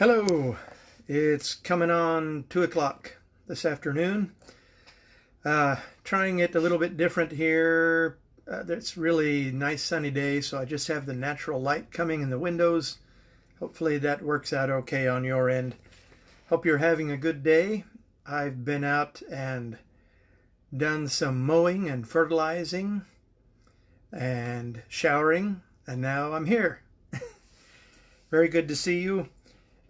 Hello, it's coming on 2 o'clock this afternoon. Trying it a little bit different here. It's really nice sunny day, so I just have the natural light coming in the windows. Hopefully that works out okay on your end. Hope you're having a good day. I've been out and done some mowing and fertilizing and showering, and now I'm here. Very good to see you.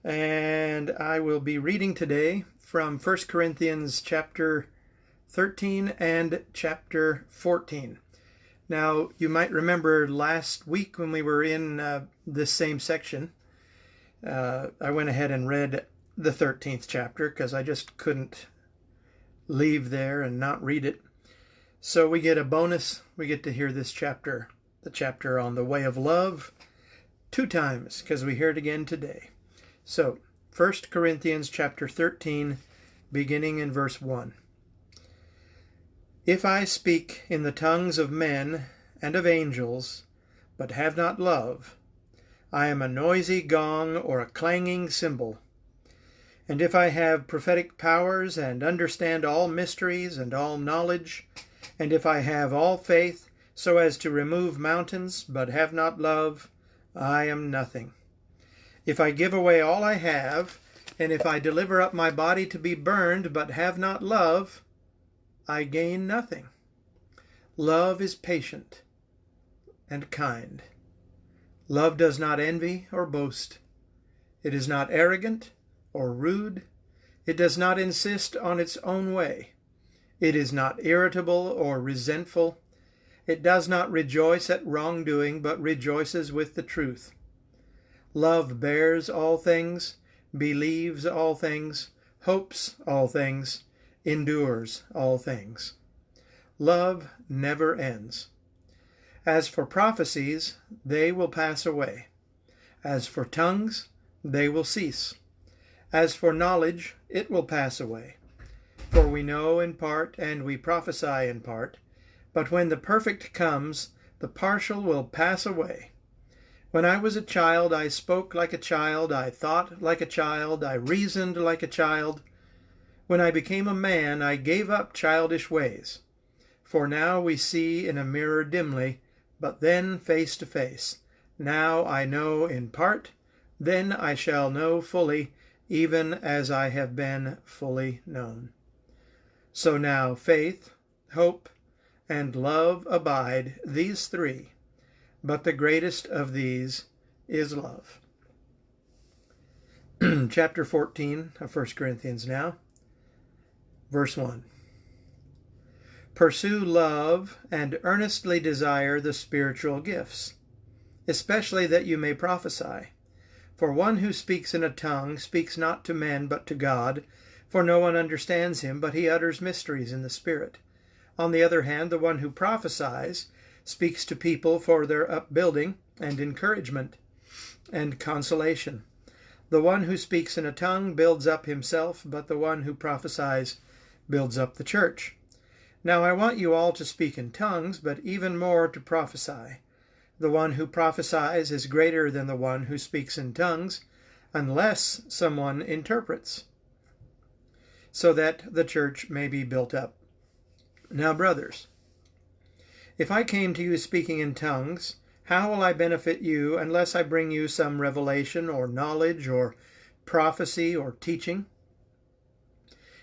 And I will be reading today from 1 Corinthians chapter 13 and chapter 14. Now, you might remember last week when we were in this same section, I went ahead and read the 13th chapter because I just couldn't leave there and not read it. So we get a bonus. We get to hear this chapter, the chapter on the way of love, 2 times because we hear it again today. So, 1 Corinthians chapter 13, beginning in verse 1. If I speak in the tongues of men and of angels, but have not love, I am a noisy gong or a clanging cymbal. And if I have prophetic powers and understand all mysteries and all knowledge, and if I have all faith so as to remove mountains, but have not love, I am nothing. If I give away all I have, and if I deliver up my body to be burned, but have not love, I gain nothing. Love is patient and kind. Love does not envy or boast. It is not arrogant or rude. It does not insist on its own way. It is not irritable or resentful. It does not rejoice at wrongdoing, but rejoices with the truth. Love bears all things, believes all things, hopes all things, endures all things. Love never ends. As for prophecies, they will pass away. As for tongues, they will cease. As for knowledge, it will pass away. For we know in part, and we prophesy in part. But when the perfect comes, the partial will pass away. When I was a child, I spoke like a child, I thought like a child, I reasoned like a child. When I became a man, I gave up childish ways. For now we see in a mirror dimly, but then face to face. Now I know in part, then I shall know fully, even as I have been fully known. So now faith, hope, and love abide, these 3. But the greatest of these is love. Chapter 14 of 1 Corinthians now. Verse 1. Pursue love and earnestly desire the spiritual gifts, especially that you may prophesy. For one who speaks in a tongue speaks not to men but to God, for no one understands him, but he utters mysteries in the Spirit. On the other hand, the one who prophesies speaks to people for their upbuilding and encouragement and consolation. The one who speaks in a tongue builds up himself, but the one who prophesies builds up the church. Now I want you all to speak in tongues, but even more to prophesy. The one who prophesies is greater than the one who speaks in tongues, unless someone interprets, so that the church may be built up. Now, brothers, if I came to you speaking in tongues, how will I benefit you unless I bring you some revelation or knowledge or prophecy or teaching?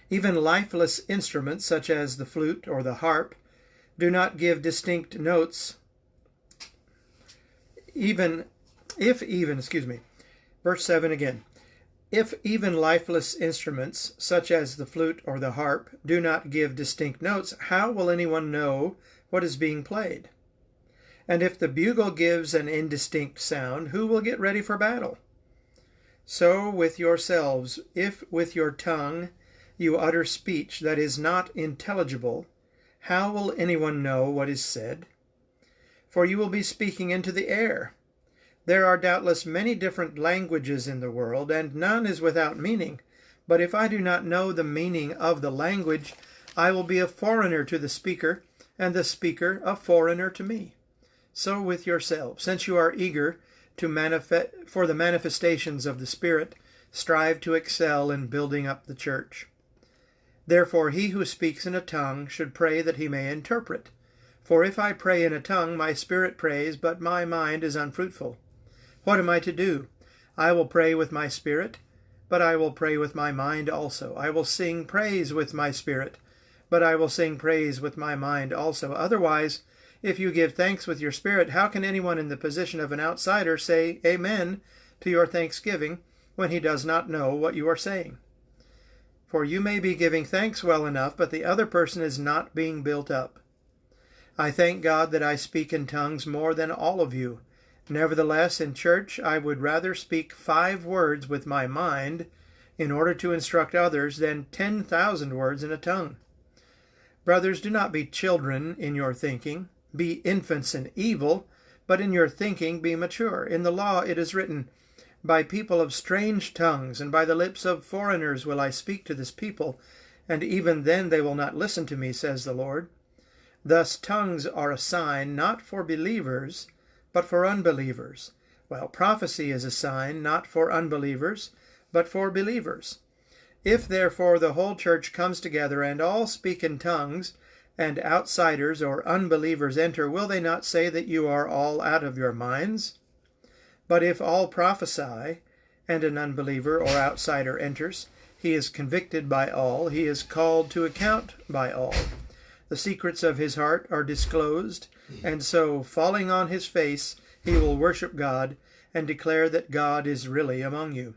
Even lifeless instruments such as the flute or the harp do not give distinct notes. Verse 7 again. If even lifeless instruments such as the flute or the harp do not give distinct notes, how will anyone know what is being played? And if the bugle gives an indistinct sound, who will get ready for battle? So with yourselves, if with your tongue you utter speech that is not intelligible, how will anyone know what is said? For you will be speaking into the air. There are doubtless many different languages in the world, and none is without meaning. But if I do not know the meaning of the language, I will be a foreigner to the speaker, and the speaker a foreigner to me. So with yourselves, since you are eager for the manifestations of the Spirit, strive to excel in building up the church. Therefore he who speaks in a tongue should pray that he may interpret. For if I pray in a tongue, my spirit prays, but my mind is unfruitful. What am I to do? I will pray with my spirit, but I will pray with my mind also. I will sing praise with my spirit, but I will sing praise with my mind also. Otherwise, if you give thanks with your spirit, how can anyone in the position of an outsider say Amen to your thanksgiving when he does not know what you are saying? For you may be giving thanks well enough, but the other person is not being built up. I thank God that I speak in tongues more than all of you. Nevertheless, in church I would rather speak 5 words with my mind in order to instruct others than 10,000 words in a tongue. Brothers, do not be children in your thinking. Be infants in evil, but in your thinking be mature. In the law it is written, By people of strange tongues and by the lips of foreigners will I speak to this people, and even then they will not listen to me, says the Lord. Thus tongues are a sign not for believers, but for unbelievers, while prophecy is a sign not for unbelievers, but for believers. If therefore the whole church comes together and all speak in tongues, and outsiders or unbelievers enter, will they not say that you are all out of your minds? But if all prophesy, and an unbeliever or outsider enters, he is convicted by all, he is called to account by all. The secrets of his heart are disclosed, and so, falling on his face, he will worship God and declare that God is really among you.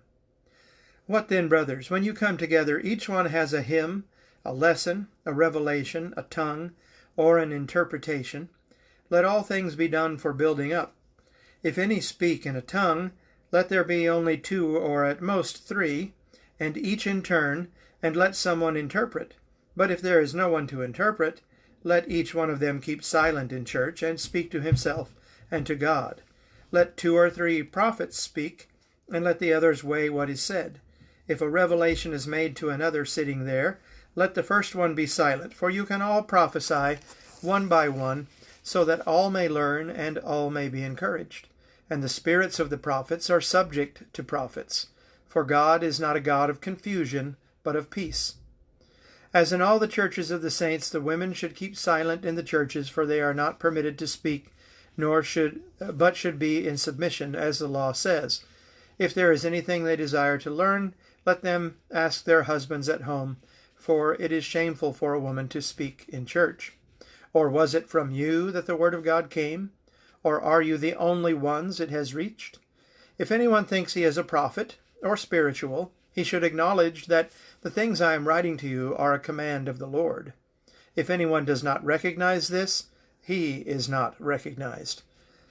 What then, brothers? When you come together, each one has a hymn, a lesson, a revelation, a tongue, or an interpretation. Let all things be done for building up. If any speak in a tongue, let there be only 2 or at most 3, and each in turn, and let someone interpret. But if there is no one to interpret, let each one of them keep silent in church, and speak to himself and to God. Let 2 or 3 prophets speak, and let the others weigh what is said. If a revelation is made to another sitting there, let the first one be silent, for you can all prophesy one by one, so that all may learn and all may be encouraged. And the spirits of the prophets are subject to prophets, for God is not a God of confusion, but of peace. As in all the churches of the saints, the women should keep silent in the churches, for they are not permitted to speak, but should be in submission, as the law says. If there is anything they desire to learn, let them ask their husbands at home, for it is shameful for a woman to speak in church. Or was it from you that the word of God came? Or are you the only ones it has reached? If anyone thinks he is a prophet or spiritual, he should acknowledge that the things I am writing to you are a command of the Lord. If anyone does not recognize this, he is not recognized.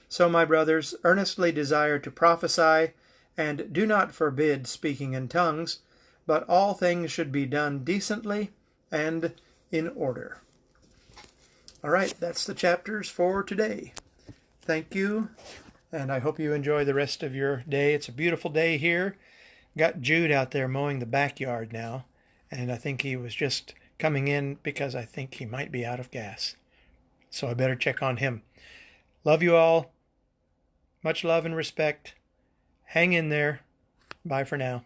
So, my brothers, earnestly desire to prophesy, and do not forbid speaking in tongues, but all things should be done decently and in order. All right, that's the chapters for today. Thank you, and I hope you enjoy the rest of your day. It's a beautiful day here. Got Jude out there mowing the backyard now, and I think he was just coming in because I think he might be out of gas. So I better check on him. Love you all. Much love and respect. Hang in there. Bye for now.